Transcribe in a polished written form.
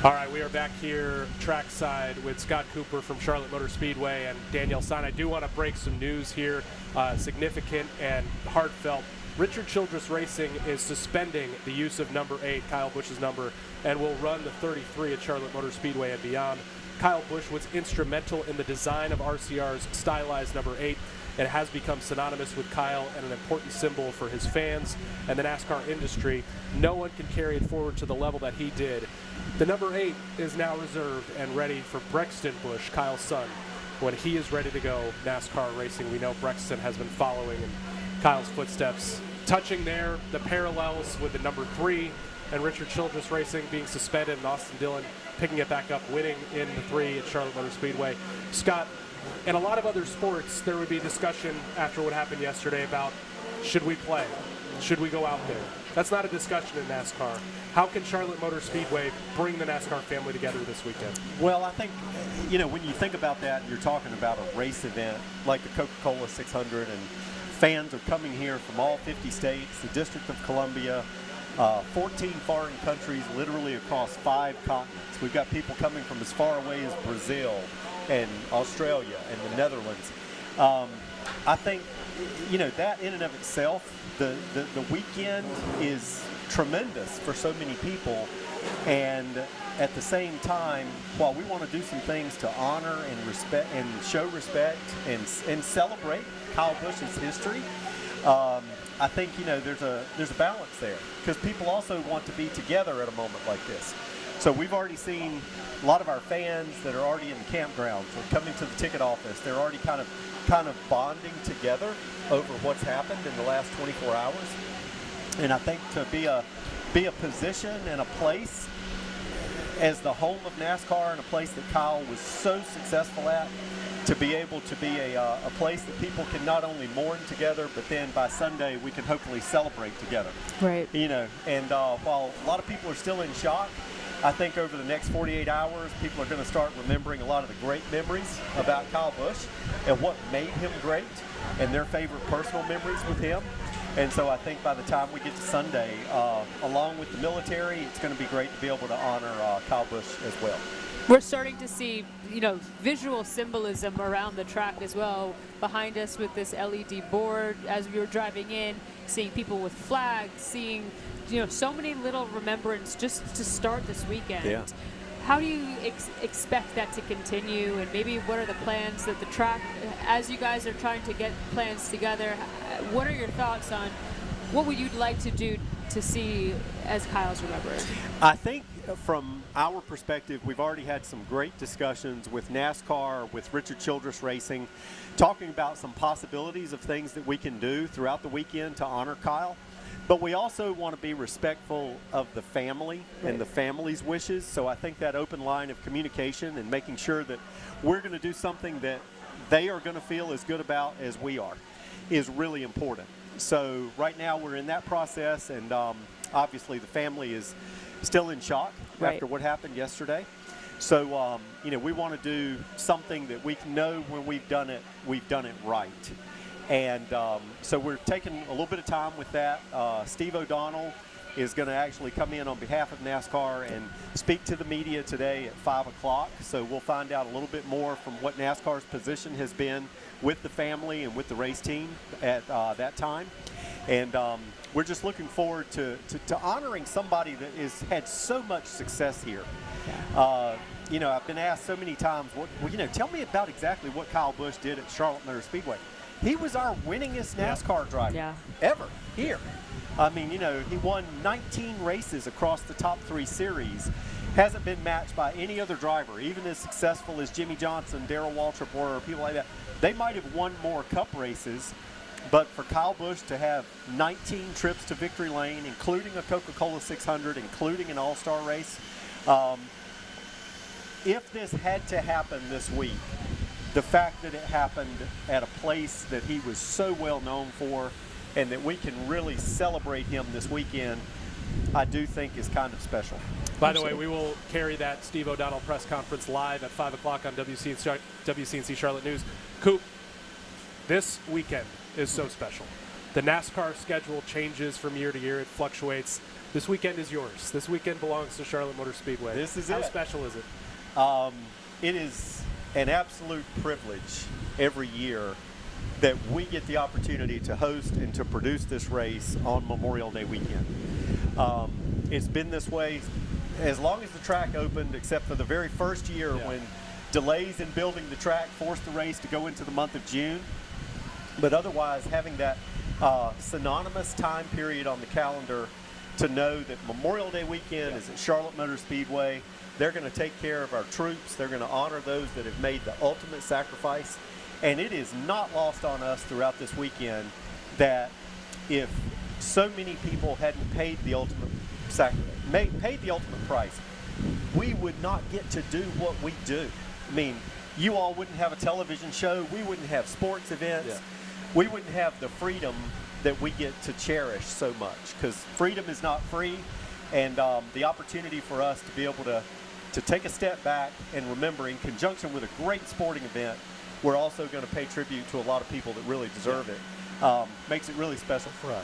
All right, we are back here trackside with Scott Cooper from Charlotte Motor Speedway and Danielle Stein. I do want to break some news here, significant and heartfelt. Richard Childress Racing is suspending the use of number 8, Kyle Busch's number, and will run the 33 at Charlotte Motor Speedway and beyond. Kyle Busch was instrumental in the design of RCR's stylized number 8. It has become synonymous with Kyle and an important symbol for his fans and the NASCAR industry. No one can carry it forward to the level that he did. The number 8 is now reserved and ready for Brexton Busch, Kyle's son. When he is ready to go NASCAR racing, we know Brexton has been following in Kyle's footsteps, touching there the parallels with the number 3 and Richard Childress Racing being suspended and Austin Dillon picking it back up, winning in the 3 at Charlotte Motor Speedway. Scott, in a lot of other sports, there would be discussion after what happened yesterday about should we play? Should we go out there? That's not a discussion in NASCAR. How can Charlotte Motor Speedway bring the NASCAR family together this weekend? Well, I think, when you think about that, you're talking about a race event like the Coca-Cola 600, and fans are coming here from all 50 states, the District of Columbia, 14 foreign countries, literally across 5 continents. We've got people coming from as far away as Brazil and Australia and the Netherlands. I think, that in and of itself, the weekend is tremendous for so many people. And at the same time, while we want to do some things to honor and respect and show respect and celebrate Kyle Busch's history, I think, there's a balance there, because people also want to be together at a moment like this. So we've already seen a lot of our fans that are already in the campgrounds or coming to the ticket office. They're already kind of bonding together over what's happened in the last 24 hours. And I think to be a position and a place as the home of NASCAR and a place that Kyle was so successful at, to be able to be a place that people can not only mourn together, but then by Sunday we can hopefully celebrate together. Right. And while a lot of people are still in shock, I think over the next 48 hours, people are going to start remembering a lot of the great memories about Kyle Busch and what made him great and their favorite personal memories with him. And so I think by the time we get to Sunday, along with the military, it's going to be great to be able to honor Kyle Busch as well. We're starting to see, visual symbolism around the track as well. Behind us with this LED board as we were driving in, seeing people with flags, seeing, so many little remembrance just to start this weekend. Yeah. How do you expect that to continue, and maybe what are the plans that the track, as you guys are trying to get plans together, what are your thoughts on what would you like to do to see as Kyle's remembered? I think from our perspective, we've already had some great discussions with NASCAR, with Richard Childress Racing, talking about some possibilities of things that we can do throughout the weekend to honor Kyle. But we also want to be respectful of the family and the family's wishes. So I think that open line of communication and making sure that we're going to do something that they are going to feel as good about as we are is really important. So right now we're in that process, and obviously the family is still in shock after what happened yesterday. So, we want to do something that we know when we've done it right. And so we're taking a little bit of time with that. Steve O'Donnell is going to actually come in on behalf of NASCAR and speak to the media today at 5 o'clock. So we'll find out a little bit more from what NASCAR's position has been with the family and with the race team at that time. And we're just looking forward to honoring somebody that has had so much success here. I've been asked so many times, tell me about exactly what Kyle Busch did at Charlotte Motor Speedway. He was our winningest NASCAR driver ever here. I mean, he won 19 races across the top 3 series. Hasn't been matched by any other driver, even as successful as Jimmy Johnson, Darrell Waltrip, or people like that. They might have won more Cup races, but for Kyle Busch to have 19 trips to victory lane, including a Coca-Cola 600, including an all-star race, if this had to happen this week, the fact that it happened at a place that he was so well known for and that we can really celebrate him this weekend, I do think is kind of special. By the way, we will carry that Steve O'Donnell press conference live at 5 o'clock on WCNC Charlotte News. Coop, this weekend is so special. The NASCAR schedule changes from year to year. It fluctuates. This weekend is yours. This weekend belongs to Charlotte Motor Speedway. This is How it. special is it? It is an absolute privilege every year that we get the opportunity to host and to produce this race on Memorial Day weekend. It's been this way as long as the track opened, except for the very first year when delays in building the track forced the race to go into the month of June. But otherwise, having that synonymous time period on the calendar to know that Memorial Day weekend is at Charlotte Motor Speedway. They're going to take care of our troops. They're going to honor those that have made the ultimate sacrifice. And it is not lost on us throughout this weekend that if so many people hadn't paid the ultimate paid the ultimate price, we would not get to do what we do. I mean, you all wouldn't have a television show. We wouldn't have sports events. Yeah. We wouldn't have the freedom that we get to cherish so much, because freedom is not free. And the opportunity for us to be able to take a step back and remember, in conjunction with a great sporting event, we're also going to pay tribute to a lot of people that really deserve it. Makes it really special for us.